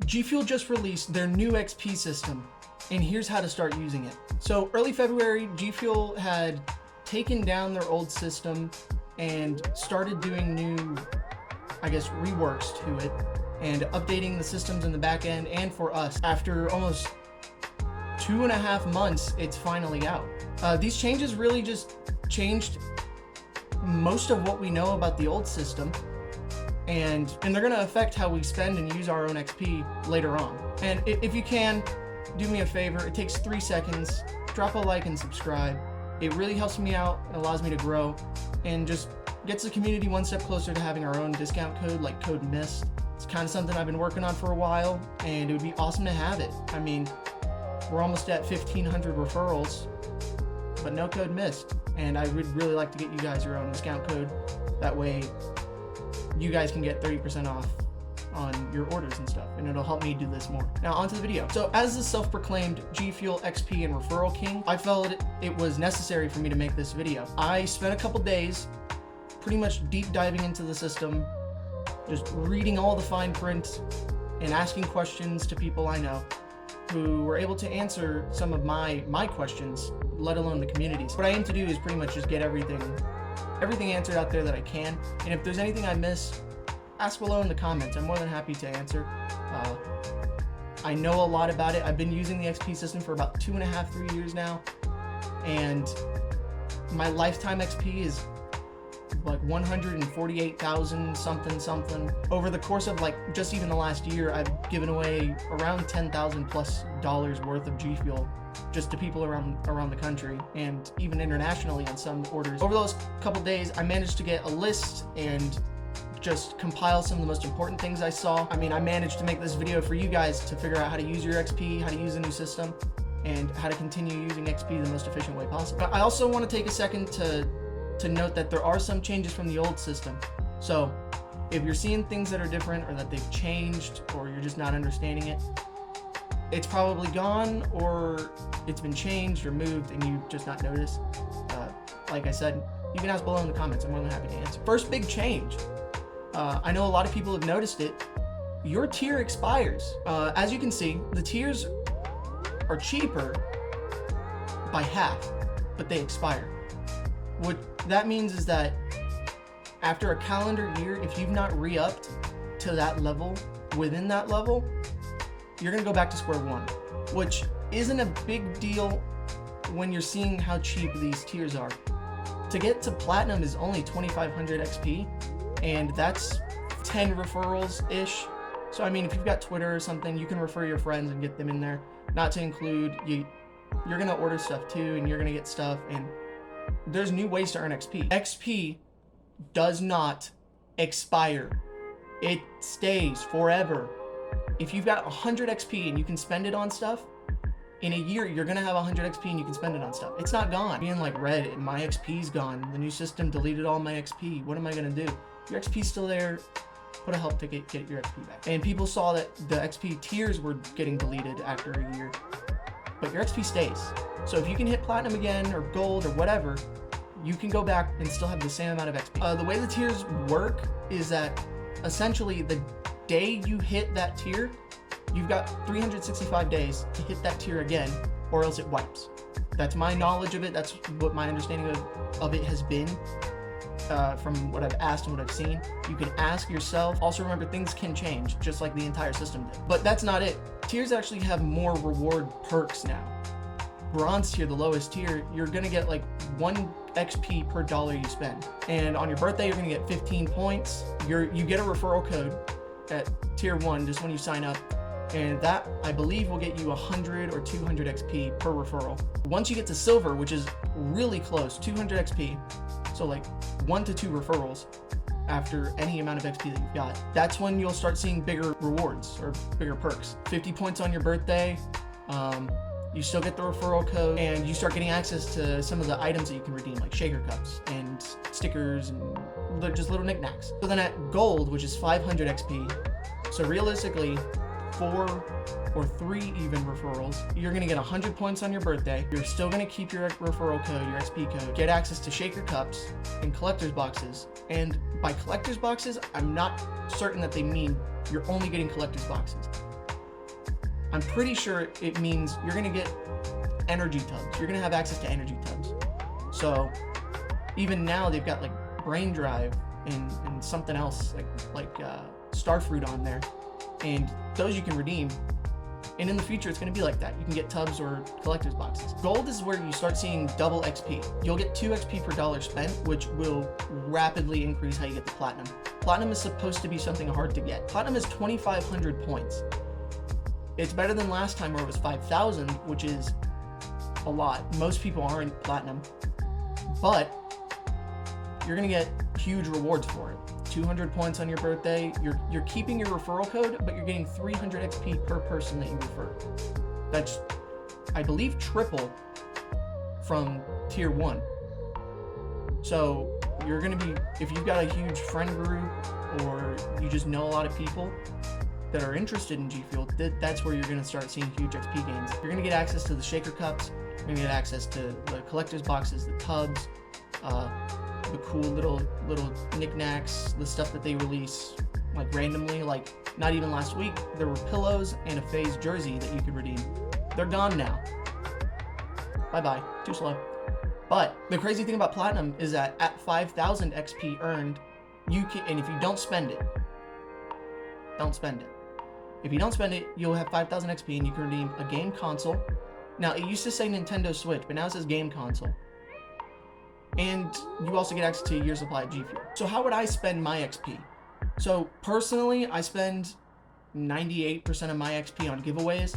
GFuel just released their new XP system, and here's how to start using it. So early February, GFuel had taken down their old system and started doing new, I guess, reworks to it and updating the systems in the back end. And for us, after almost 2.5 months, it's finally out. These changes really just changed most of what we know about the old system, and they're going to affect how we spend and use our own XP later on. And if you can, do me a favor, it takes 3 seconds, drop a like and subscribe. It really helps me out, it allows me to grow, and just gets the community one step closer to having our own discount code, like code MIST. It's kind of something I've been working on for a while, and it would be awesome to have it. I mean, we're almost at 1,500 referrals, but no code MIST, and I would really like to get you guys your own discount code. That way you guys can get 30% off on your orders and stuff, and it'll help me do this more. Now onto the video. So as the self-proclaimed GFuel XP and referral king, I felt it was necessary for me to make this video. I spent a couple days pretty much deep diving into the system, just reading all the fine print and asking questions to people I know who were able to answer some of my questions, let alone the communities. What I aim to do is pretty much just get everything answered out there that I can, and if there's anything I miss, ask below in the comments. I'm more than happy to answer. I know a lot about it. I've been using the XP system for about 2.5, 3 years now, and my lifetime XP is like 148,000 something. Over the course of like just even the last year, I've given away around $10,000+ worth of GFuel just to people around the country, and even internationally on some orders. Over those couple days, I managed to get a list and just compile some of the most important things I saw. I mean, I managed to make this video for you guys to figure out how to use your XP, how to use the new system, and how to continue using XP the most efficient way possible. But I also want to take a second to note that there are some changes from the old system. So if you're seeing things that are different, or that they've changed, or you're just not understanding it, it's probably gone, or it's been changed or moved and you just not noticed. Like I said, you can ask below in the comments. I'm more than happy to answer. First big change. I know a lot of people have noticed it. Your tier expires. As you can see, the tiers are cheaper by half, but they expire. What that means is that after a calendar year, if you've not re-upped to that level, within that level, you're gonna go back to square one, which isn't a big deal when you're seeing how cheap these tiers are. To get to platinum is only 2,500 XP, and that's 10 referrals-ish. So I mean, if you've got Twitter or something, you can refer your friends and get them in there. Not to include, you're gonna order stuff too, and you're gonna get stuff, and there's new ways to earn XP. XP does not expire. It stays forever. If you've got 100 XP and you can spend it on stuff, in a year you're gonna have 100 XP and you can spend it on stuff. It's not gone. Being like, Reddit, my XP's gone. The new system deleted all my XP. What am I gonna do? Your XP's still there. Put a help to get your XP back. And people saw that the XP tiers were getting deleted after a year, but your XP stays. So if you can hit platinum again, or gold, or whatever, you can go back and still have the same amount of XP. The way the tiers work is that essentially the day you hit that tier, you've got 365 days to hit that tier again, or else it wipes. That's my knowledge of it. That's what my understanding of it has been. From what I've asked and what I've seen. You can ask yourself. Also remember, things can change, just like the entire system did. But that's not it. Tiers actually have more reward perks now. Bronze tier, the lowest tier, you're gonna get like 1 XP per dollar you spend. And on your birthday, you're gonna get 15 points. You get a referral code at tier 1 just when you sign up. And that, I believe, will get you 100 or 200 XP per referral. Once you get to silver, which is really close, 200 XP, so like 1 to 2 referrals after any amount of XP that you've got, that's when you'll start seeing bigger rewards or bigger perks. 50 points on your birthday, you still get the referral code, and you start getting access to some of the items that you can redeem, like shaker cups and stickers and just little knickknacks. So then at gold, which is 500 XP, so realistically, 4 or 3 even referrals, you're gonna get 100 points on your birthday. You're still gonna keep your referral code, your XP code, get access to shaker cups and collector's boxes. And by collector's boxes, I'm not certain that they mean you're only getting collector's boxes. I'm pretty sure it means you're gonna get energy tubs. You're gonna have access to energy tubs. So even now they've got like brain drive and something else like starfruit on there, and those you can redeem. And in the future, it's going to be like that. You can get tubs or collector's boxes. Gold is where you start seeing double XP. You'll get 2 XP per dollar spent, which will rapidly increase how you get the platinum. Platinum is supposed to be something hard to get. Platinum is 2,500 points. It's better than last time where it was 5,000, which is a lot. Most people aren't platinum, but you're going to get huge rewards for it. 200 points on your birthday. You're keeping your referral code, but you're getting 300 XP per person that you refer. That's, I believe, triple from tier 1. So you're going to be, if you've got a huge friend group or you just know a lot of people that are interested in GFuel, that's where you're going to start seeing huge XP gains. You're going to get access to the shaker cups. You're going to get access to the collector's boxes, the tubs, the cool little knickknacks, the stuff that they release like randomly. Like not even last week, there were pillows and a FaZe jersey that you could redeem. They're gone now. Bye-bye. Too slow. But the crazy thing about platinum is that at 5,000 XP earned, you can, and if you don't spend it, don't spend it. If you don't spend it, you'll have 5,000 XP and you can redeem a game console. Now, it used to say Nintendo Switch, but now it says game console. And you also get access to a year's supply of GFuel. So how would I spend my XP? So personally, I spend 98% of my XP on giveaways.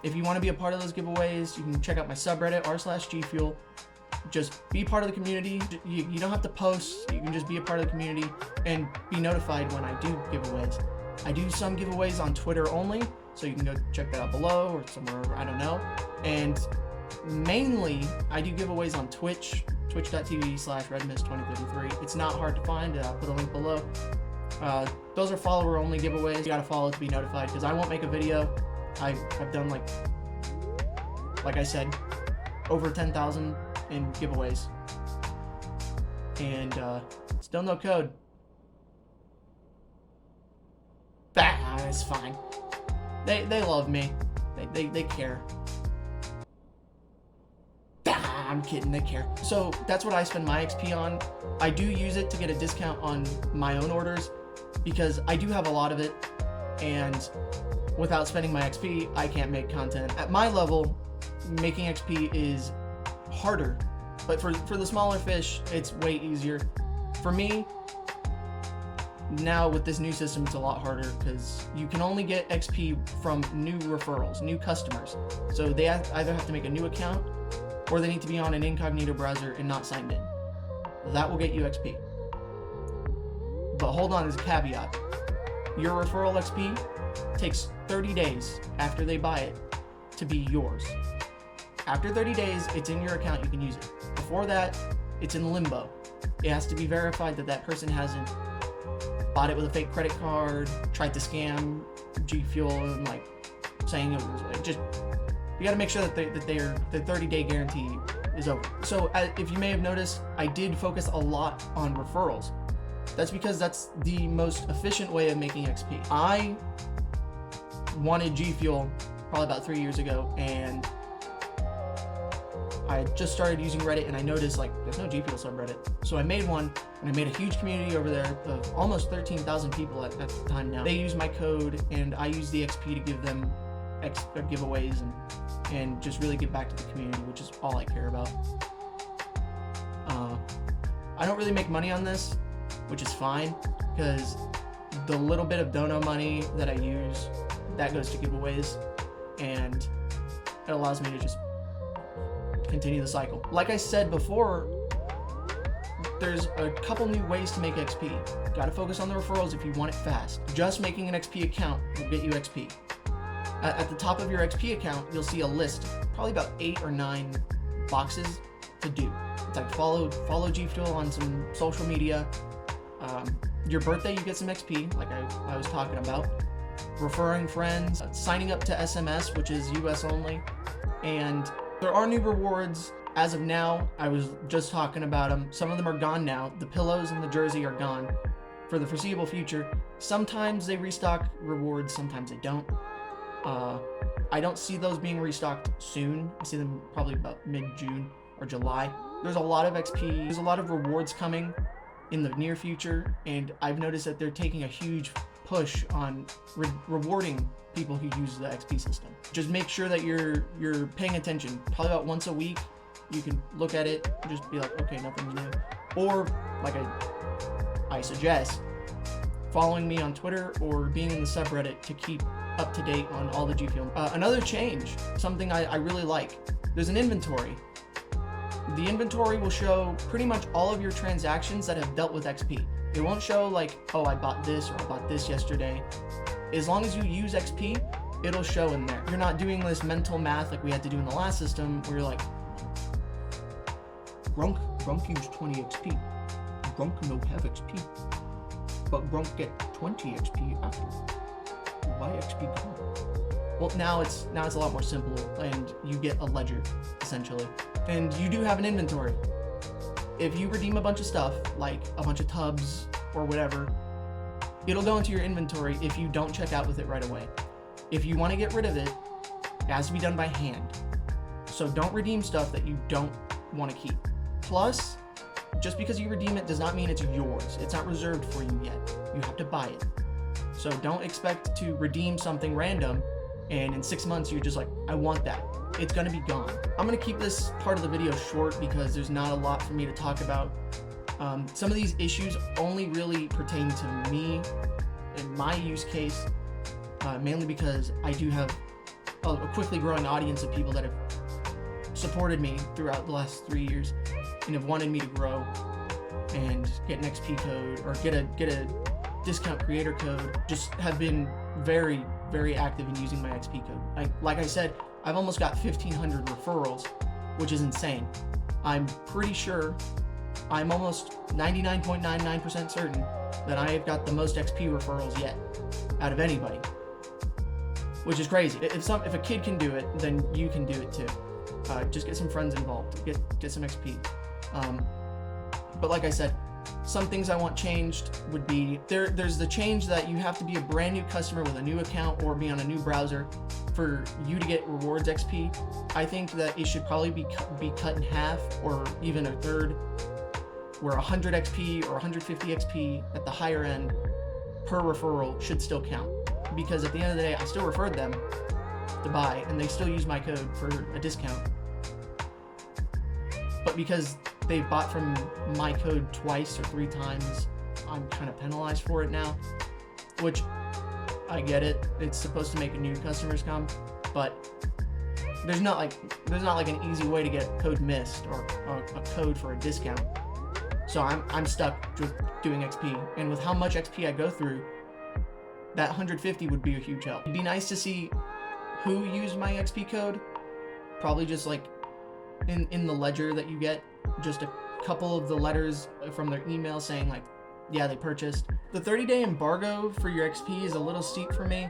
If you want to be a part of those giveaways, you can check out my subreddit, r/GFuel. Just be part of the community. You don't have to post. You can just be a part of the community and be notified when I do giveaways. I do some giveaways on Twitter only, so you can go check that out below or somewhere, I don't know. And mainly, I do giveaways on Twitch, twitch.tv/redmist2033. It's not hard to find. I'll put a link below. Those are follower-only giveaways. You gotta follow to be notified, because I won't make a video. I've done, like I said, over 10,000 in giveaways. And still no code. It's fine. They love me. They care. I'm kidding, they care. So that's what I spend my XP on. I do use it to get a discount on my own orders because I do have a lot of it, and without spending my XP, I can't make content. At my level, making XP is harder, but for the smaller fish, it's way easier. For me, now with this new system, it's a lot harder because you can only get XP from new referrals, new customers. So they either have to make a new account or they need to be on an incognito browser and not signed in. That will get you XP. But hold on, there's a caveat. Your referral XP takes 30 days after they buy it to be yours. After 30 days, it's in your account, you can use it. Before that, it's in limbo. It has to be verified that that person hasn't bought it with a fake credit card, tried to scam GFuel, and like saying it was like, just, you gotta make sure that the 30-day guarantee is over. So if you may have noticed, I did focus a lot on referrals. That's because that's the most efficient way of making XP. I wanted GFuel probably about 3 years ago, and I just started using Reddit, and I noticed like there's no GFuel subreddit. So I made one, and I made a huge community over there of almost 13,000 people at the time now. They use my code, and I use the XP to give them giveaways and just really give back to the community, which is all I care about. I don't really make money on this, which is fine, because the little bit of dono money that I use, that goes to giveaways, and it allows me to just continue the cycle. Like I said before, there's a couple new ways to make XP. Gotta focus on the referrals if you want it fast. Just making an XP account will get you XP. At the top of your XP account, you'll see a list, probably about 8 or 9 boxes to do. It's like follow GFuel on some social media. Your birthday, you get some XP, like I was talking about. Referring friends, signing up to SMS, which is US only. And there are new rewards as of now. I was just talking about them. Some of them are gone now. The pillows and the jersey are gone for the foreseeable future. Sometimes they restock rewards, sometimes they don't. I don't see those being restocked soon. I see them probably about mid-June or July. There's a lot of XP, there's a lot of rewards coming in the near future, and I've noticed that they're taking a huge push on rewarding people who use the XP system. Just make sure that you're paying attention. Probably about once a week, you can look at it and just be like, okay, nothing's new. Or, like I suggest, following me on Twitter or being in the subreddit to keep up to date on all the GFuel. Another change, something I really like, there's an inventory. The inventory will show pretty much all of your transactions that have dealt with XP. It won't show like, oh, I bought this or I bought this yesterday. As long as you use XP, it'll show in there. You're not doing this mental math like we had to do in the last system where you're like, Grunk used 20 XP. Grunk no have XP. But Grunk get 20 XP after. Why XP gone? Well, now it's a lot more simple, and you get a ledger, essentially. And you do have an inventory. If you redeem a bunch of stuff, like a bunch of tubs or whatever, it'll go into your inventory if you don't check out with it right away. If you want to get rid of it, it has to be done by hand. So don't redeem stuff that you don't want to keep. Plus, just because you redeem it does not mean it's yours. It's not reserved for you yet. You have to buy it. So don't expect to redeem something random and in 6 months you're just like, I want that. It's gonna be gone. I'm gonna keep this part of the video short because there's not a lot for me to talk about. Some of these issues only really pertain to me and my use case, mainly because I do have a quickly growing audience of people that have supported me throughout the last 3 years and have wanted me to grow and get an XP code or get a discount creator code. Just have been very, very active in using my XP code. Like I said, I've almost got 1,500 referrals, which is insane. I'm pretty sure, I'm almost 99.99% certain that I have got the most XP referrals yet out of anybody, which is crazy. If a kid can do it, then you can do it too. Just get some friends involved, get some XP. But like I said, some things I want changed would be, there's the change that you have to be a brand new customer with a new account or be on a new browser for you to get rewards XP. I think that it should probably be cut in half or even a third, where 100 XP or 150 XP at the higher end per referral should still count. Because at the end of the day, I still referred them to buy and they still use my code for a discount. But because they bought from my code twice or 3 times, I'm kind of penalized for it now, which I get it. It's supposed to make new customers come, but there's not like an easy way to get code missed or a code for a discount. So I'm stuck with doing XP, and with how much XP I go through, that 150 would be a huge help. It'd be nice to see who used my XP code, probably just like in the ledger that you get, just a couple of the letters from their email saying like, yeah, they purchased. The 30-day embargo for your XP is a little steep for me.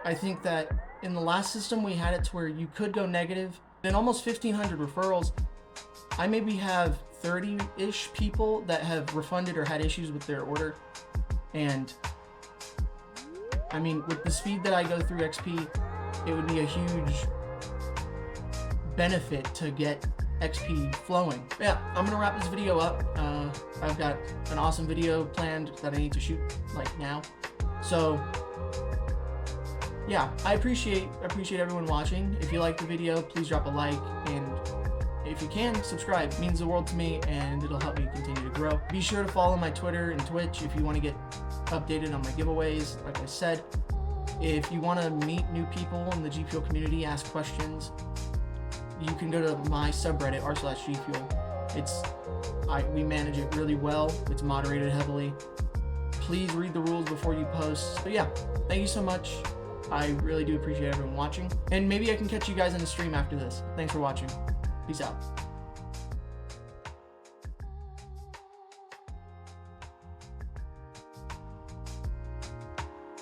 I think that in the last system we had it to where you could go negative. In almost 1,500 referrals, I maybe have 30-ish people that have refunded or had issues with their order. And I mean, with the speed that I go through XP, it would be a huge benefit to get XP flowing. Yeah, I'm gonna wrap this video up. I've got an awesome video planned that I need to shoot like now. So yeah, I appreciate everyone watching. If you like the video, please drop a like, and if you can, subscribe. It means the world to me and it'll help me continue to grow. Be sure to follow my Twitter and Twitch if you want to get updated on my giveaways. Like I said, if you want to meet new people in the GFuel community, ask questions, you can go to my subreddit r/GFuel. We manage it really well. It's moderated heavily. Please read the rules before you post. But yeah, thank you so much. I really do appreciate everyone watching, and maybe I can catch you guys in the stream after this. Thanks for watching. Peace out.